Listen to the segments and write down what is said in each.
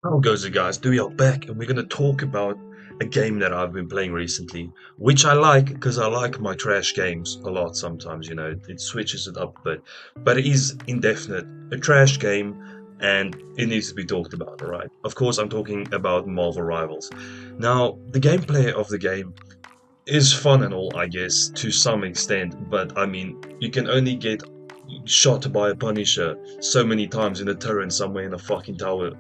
How goes it, guys? We are back, and we're going to talk about a game that I've been playing recently, which I like because I like my trash games a lot sometimes, it switches it up a bit. But it is indefinite, a trash game, and it needs to be talked about, alright? Of course, I'm talking about Marvel Rivals. Now, the gameplay of the game is fun and all, I guess, to some extent, but I mean, you can only get shot by a Punisher so many times in a turret somewhere in a fucking tower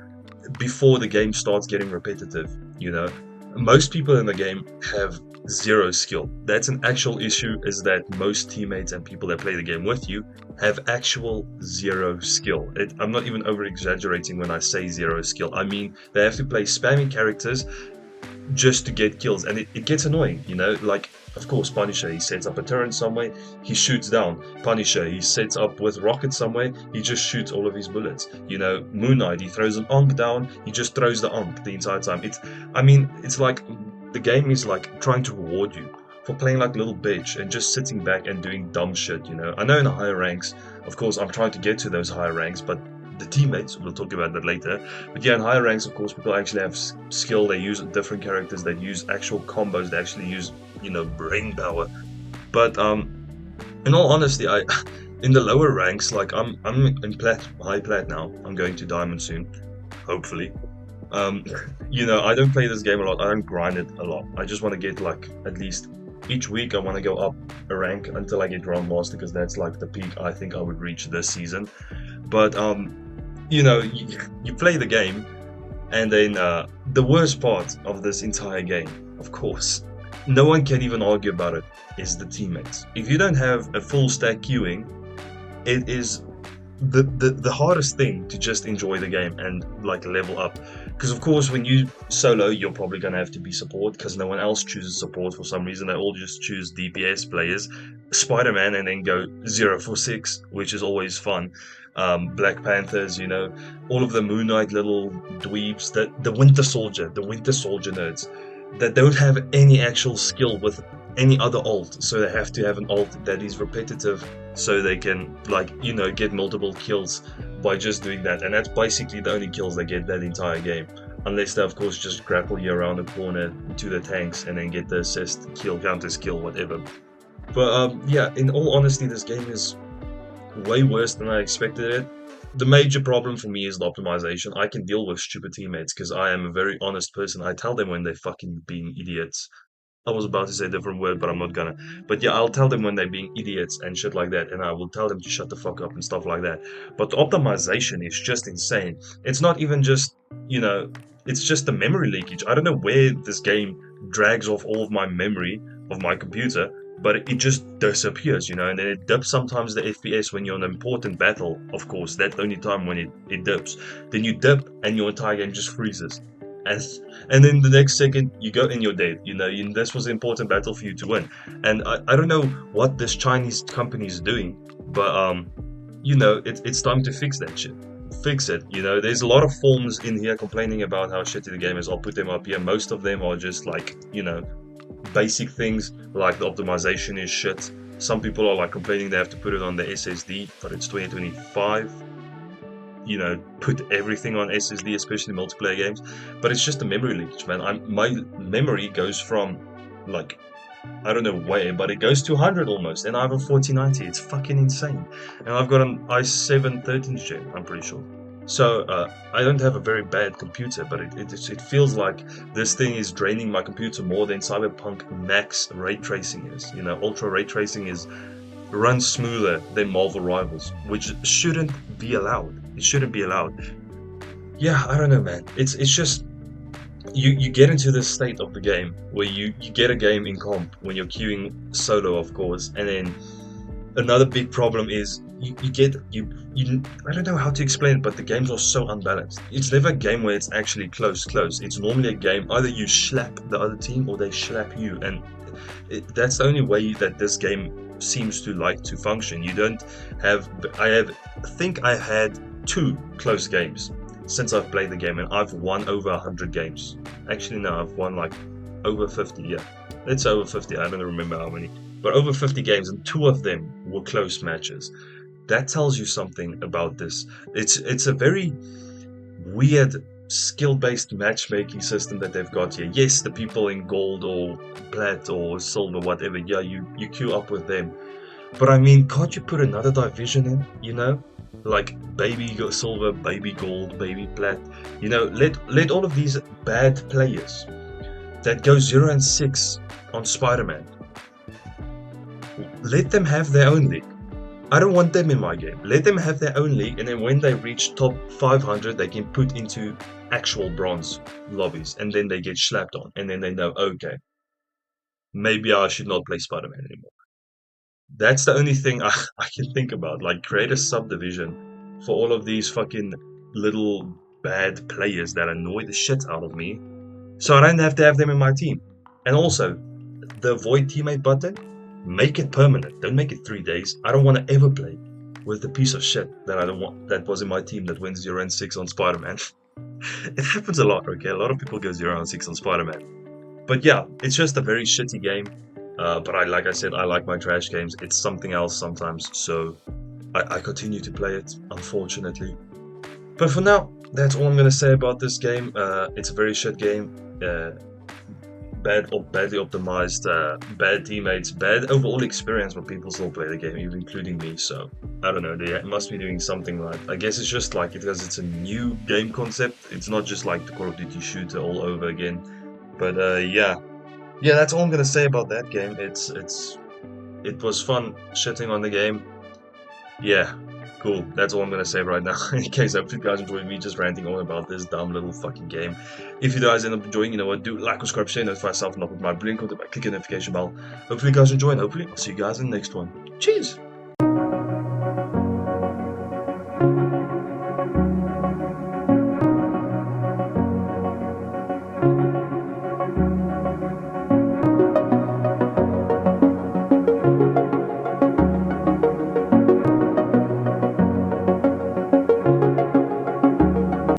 before the game starts getting repetitive, you know. Most people in the game have zero skill. That's an actual issue, is that most teammates and people that play the game with you have actual zero skill. I'm not even over exaggerating when I say zero skill. I mean, they have to play spammy characters just to get kills, and it gets annoying, like, of course, Punisher, he sets up a turret somewhere, he shoots down. Punisher, he sets up with rockets somewhere, he just shoots all of his bullets. Moon Knight, he throws an onk down, he just throws the onk the entire time. It's like the game is like trying to reward you for playing like little bitch and just sitting back and doing dumb shit. I know in the higher ranks, of course, I'm trying to get to those higher ranks, but the teammates, we'll talk about that later. But yeah, in higher ranks, of course, people actually have skill. They use different characters. They use actual combos. They actually use, brain power. But in all honesty, I in the lower ranks, like I'm in high plat now. I'm going to diamond soon, hopefully. Um, I don't play this game a lot. I don't grind it a lot. I just want to get like at least each week. I want to go up a rank until I get grandmaster, because that's like the peak I think I would reach this season. But you play the game, and then the worst part of this entire game, of course, no one can even argue about it, is the teammates. If you don't have a full stack queuing, it is the hardest thing to just enjoy the game and like level up. Because of course, when you solo, you're probably gonna have to be support, because no one else chooses support for some reason. They all just choose DPS players, Spider-Man, and then go 0 for 6, which is always fun. Black Panthers, all of the Moon Knight little dweebs, the Winter Soldier nerds that don't have any actual skill with any other alt, so they have to have an alt that is repetitive, so they can, like, get multiple kills by just doing that. And that's basically the only kills they get that entire game, unless they of course just grapple you around the corner to the tanks and then get the assist, kill, counter skill, whatever. But yeah, in all honesty, this game is way worse than I expected it. The major problem for me is the optimization. I can deal with stupid teammates because I am a very honest person. I tell them when they're fucking being idiots. I was about to say a different word, but I'm not gonna. But yeah, I'll tell them when they're being idiots and shit like that, and I will tell them to shut the fuck up and stuff like that. But the optimization is just insane. It's not even just, you know, it's just the memory leakage. I don't know where this game drags off all of my memory of my computer, but it just disappears, and then it dips sometimes the FPS when you're in an important battle, of course. That's the only time when it dips. Then you dip and your entire game just freezes. And and then the next second you go and you're dead. This was an important battle for you to win. And I don't know what this Chinese company is doing, but it's time to fix that shit. Fix it. There's a lot of forums in here complaining about how shitty the game is. I'll put them up here. Most of them are just like, basic things, like the optimization is shit. Some people are like complaining they have to put it on the SSD, but it's 2025. Put everything on SSD, especially multiplayer games. But it's just a memory leakage, man. My memory goes from, like, I don't know where, but it goes to 100 almost, and I have a 4090. It's fucking insane. And I've got an i7 13th gen, I'm pretty sure. So I don't have a very bad computer, but it feels like this thing is draining my computer more than Cyberpunk Max ray tracing is. Ultra ray tracing runs smoother than Marvel Rivals, which shouldn't be allowed. It shouldn't be allowed. Yeah, I don't know, man. It's just you get into this state of the game where you get a game in comp when you're queuing solo, of course, and then another big problem is you I don't know how to explain it, but the games are so unbalanced. It's never a game where it's actually close. It's normally a game either you slap the other team or they slap you, and that's the only way that this game seems to like to function. You don't have I think I had 2 close games since I've played the game, and I've won over 100 games. Actually, no, I've won like over 50. Yeah, it's over 50. I don't remember how many, but over 50 games, and 2 of them were close matches. That tells you something about this. It's a very weird skill-based matchmaking system that they've got here. Yes, the people in gold or plat or silver, whatever, yeah, you queue up with them. But I mean, can't you put another division in, you know? Like baby silver, baby gold, baby plat. You know, let all of these bad players that go 0 and 6 on Spider-Man, let them have their own league. I don't want them in my game. Let them have their own league, and then when they reach top 500, they can put into actual bronze lobbies, and then they get slapped on, and then they know, okay, maybe I should not play Spider-Man anymore. That's the only thing I can think about. Like, create a subdivision for all of these fucking little bad players that annoy the shit out of me, so I don't have to have them in my team. And also, the avoid teammate button, make it permanent. Don't make it 3 days. I don't want to ever play with the piece of shit that I don't want that was in my team that went 0 and 6 on Spider-Man. It happens a lot, okay? A lot of people go 0 and 6 on Spider-Man. But yeah, it's just a very shitty game. But like I said, I like my trash games. It's something else sometimes, so I continue to play it, unfortunately. But for now, that's all I'm gonna say about this game. It's a very shit game. Bad or badly optimized, bad teammates, bad overall experience, but people still play the game, even including me. So I don't know. They must be doing something right. I guess it's just like because it's a new game concept. It's not just like the Call of Duty shooter all over again. But yeah, that's all I'm gonna say about that game. It was fun shitting on the game. Yeah, cool. That's all I'm gonna say right now. In case I hope you guys enjoyed me just ranting on about this dumb little fucking game. If you guys end up enjoying, you know what, do like, subscribe, share, notify yourself, and up with my brilliant content by clicking the notification bell. Hopefully you guys enjoy, and hopefully I'll see you guys in the next one. Cheers!